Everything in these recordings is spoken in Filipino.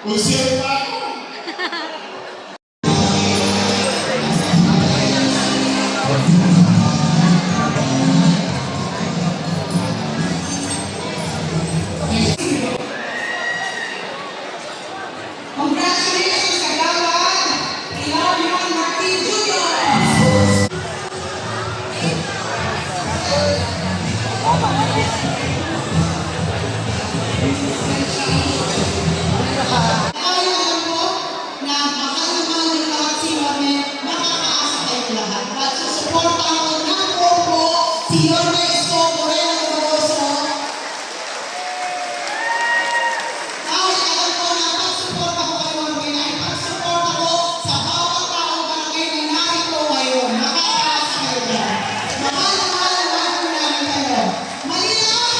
Usir pa ako. Congratulations, Kagawad! Ilarion Martin Jr. Alam mo na mahal naman yung lahat si Yorme, makakaasa kayong lahat. At susuportahan ko ng combo si Yorme Isko Moreno Rosso. Kahit alam ko na pagsuporta ko kay Yorme ay pagsuporta ko sa bawat taong barangay na narito ngayon. Makakaasa kayo lahat. Mahal po namin kayo. Malinaw?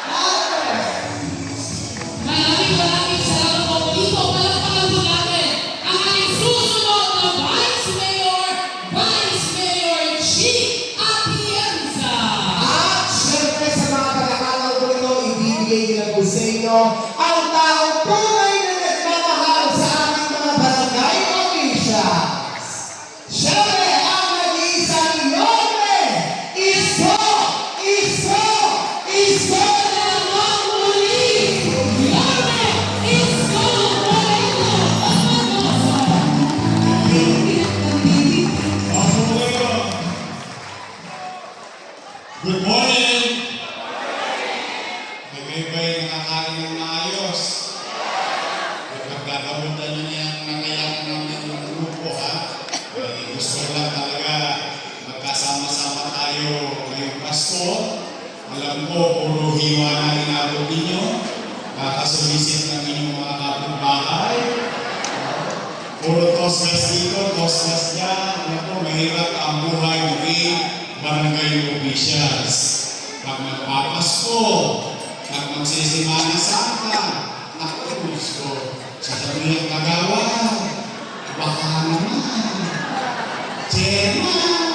Louder! Maraming salamat po. Dito, palakpakan po natin ang ating susunod na Vice Mayor G. Atienza. At syempre sa mga pagkakataon ko ito, ibibigay nila po sa inyo ang taong tunay na nagmamahal sa ating mga barangay officials. Syempre, ang nag-iisang Yorme Isko! Isko! Isko na naman muli! Yorme Isko Moreno Rosso. Good morning! Kayo-kayo nakakain ng maayos. Pagkakabutan nyo niya ang nakayanan namin ng grupo, ha? Gusto lang talaga magkasama-sama tayo ngayong Pasko. Alam ko, puro hiwa na inabot ninyo. Kakasulisit ng inyong mga kapitbahay. Puro tosgas dito, tosgas dyan. Ano po, mahirap ang buhay maging barangay officials. Pag magpapasko, pag magsisimana Santa, naku, gusto. Sasabihin ang kagawad, baka naman, chairman,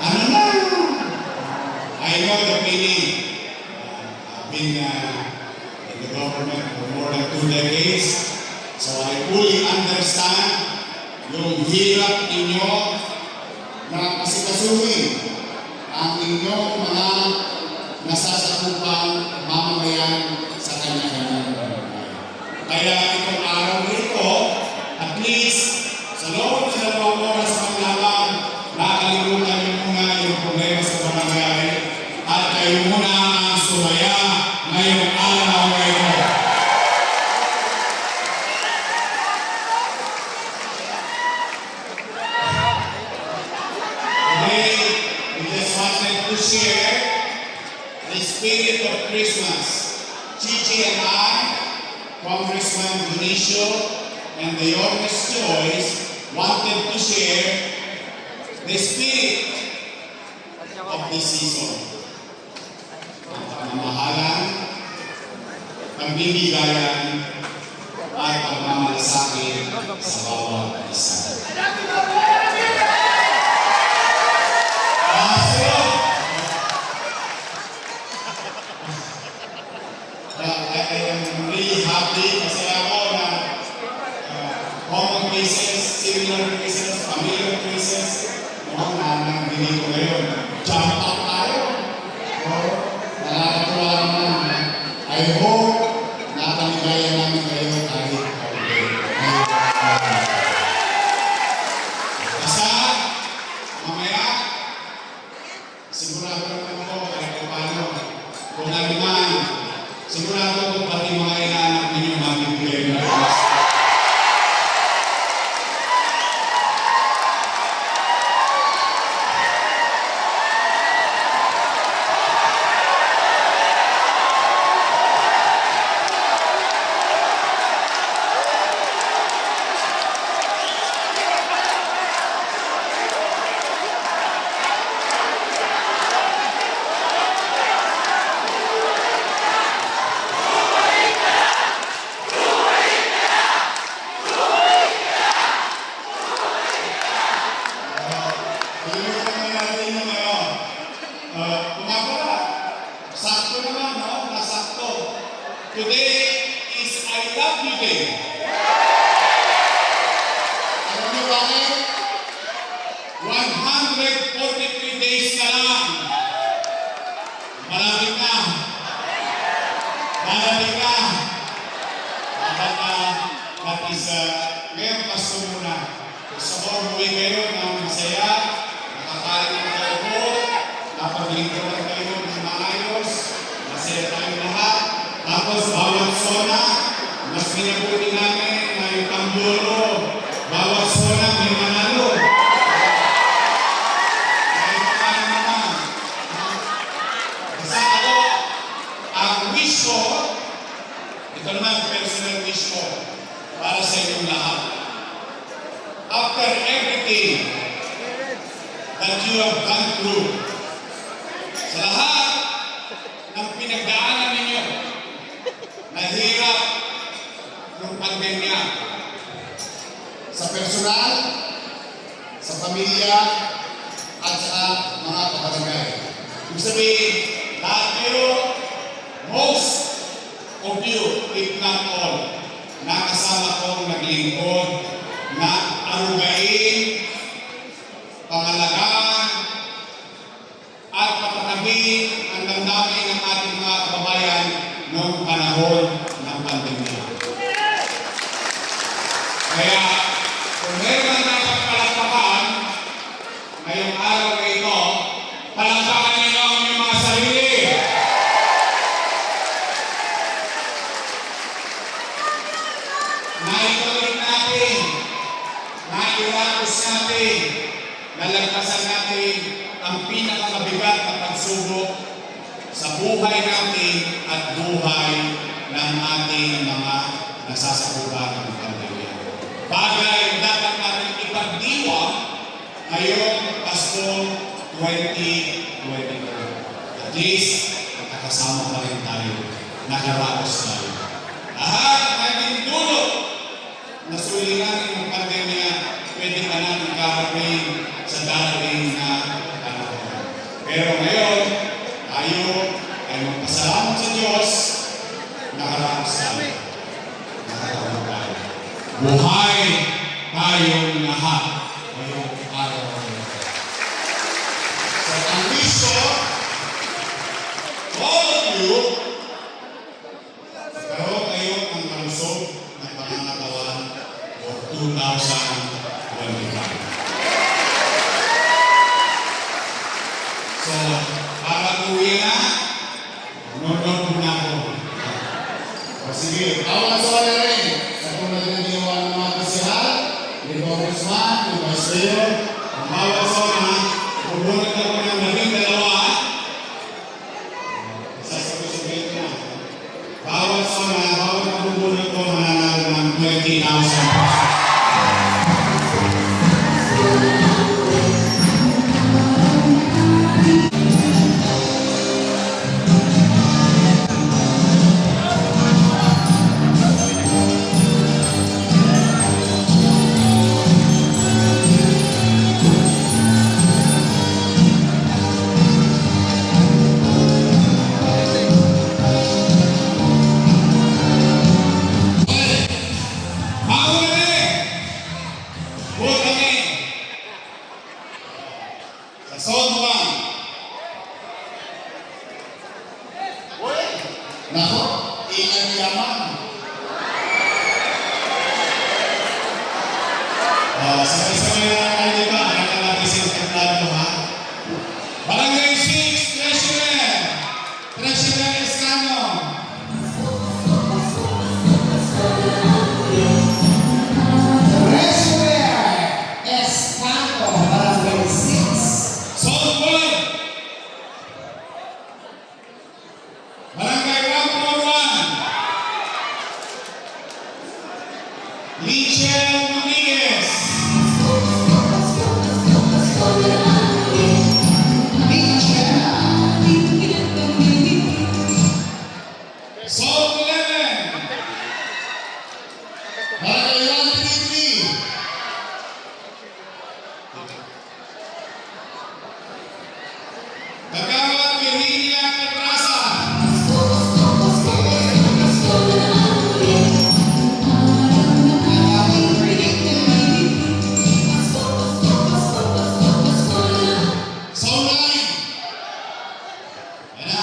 ano na? I know the feeling. I've been in the government for more than 2 decades. So I fully understand yung hirap ninyo na kasikasuhin ang inyong mga nasasakupang mamamayan sa kanya-kanyang barangay. Kaya itong araw nito, at least sa loob ng 2 oras pang laban, nakalimutan niyo muna yung problema sa barangay at kayo muna ang sumaya ngayong araw na ito. Today, we just wanted to share the spirit of Christmas. Chichi and I, Congressman Dionisio, and the Yorme's Choice wanted to share the spirit of this season. Ang pagmamahalan, pagbibigayan, at pagmamalasakit sa bawat isa. I am really happy kasi ako na common cases, similar cases, familiar cases, na binili ko ngayon. Jump up tayo. Nakakatuwa naman. I hope natanggaya namin kayo kahit kaunti. Basta, mamaya, sigurado naman ako kahit paano. Kung naman, sigurado ko pati mga inaanak ninyo mamibigay na rin. Sakto naman, no? Nasakto. Today is I Love You Day. Darating na. That is, ngayon Pasko muna. Gusto ko umuwi kayo ng masaya, nakakain ng kayo po, napaglingkuran kayo ng maayos, masaya tayo lahat. Tapos bawat zona, mas pinabuti namin na yung tamburo, bawat zona may manalo. Kahit paano naman. Basta ako, ang wish ko, ito naman personal wish ko para sa inyong lahat. After everything that you have gone through, sa lahat ng pinagdaanan ninyo, nahirap ng pandemya, sa personal, sa pamilya, at sa mga kabarangay. Ibig sabihin, lahat kayo, most of you, if not all, nakasama kong naglingkod, na arugain, pangalagaan, at patatabihin ang damdamin ng ating mga kababayan noong panahon ng pandemya. Kaya, kung meron na dapat palakpakan, ngayong araw na ito, palakpakan ninyo ang inyong mga sarili. Naituloy natin, nairapos natin, nalagpasan natin ang pinakamabigat na pagsubok sa buhay natin at buhay ng ating mga nasasakupan ng pandemya. Bagay dapat natin ipagdiwang ngayong Pasko 2022. At least, nakakasama pa rin tayo, nakarapos tayo. Lahat naging dulot na suliranin ng pandemya, pwede pa natin karating sa darating na panahon. Pero ngayon, tayo ay magpasalamat sa Diyos, nakarapos tayo. Nakatawa tayo. Buhay tayong lahat ngayong araw na ito. So, ang wish ko, all of you, magkaroon kayo ng malusog ng pangangatawan for 2025. So, para uwi na, nunod muna ako. O sige, awal sa wala rin. Katulad ng ginawa ng mga kasihal, ni Congressman, ni Vice Mayor, ang bawat zona, pupunod ako ng 12. Sasabi na. Bawat zona, bawat napupunod ko mananalo ng 20,000. Zone 1. Nako, ilan yaman. Sabay-sabay na tayo dito. Anak na natin sa templado, ha? Barangay 6, Treasurer. Treasurer Escano. Treasurer Escano, Barangay 6. Zone 1. Barangay 141. Lichel Dominguez. Zone 11. Barangay 133. Kagawad Virginia Pedraza. Zone 9. Yan na.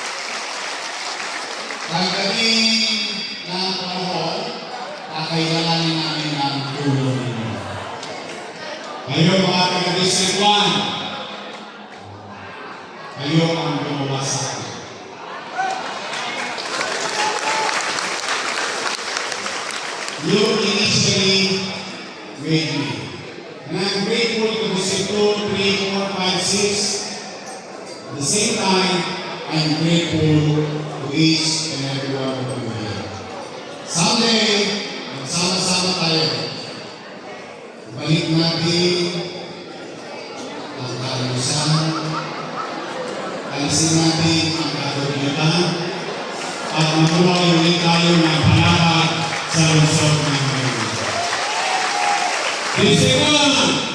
kailanganin namin ang tulong ninyo. Kayo mga taga-District 1, kayo ang gumawa sa akin. You initially made me. And I'm grateful to District 2, 3, 4, 5, 6. At the same time, I'm grateful to each and every one of you here. Someday, magsama-sama tayo. Balik natin ang kalusan, alisin natin ang kadugyatan, at matuloy ulit tayo ng palakad sa lungsod ng Pilipinas. District 1!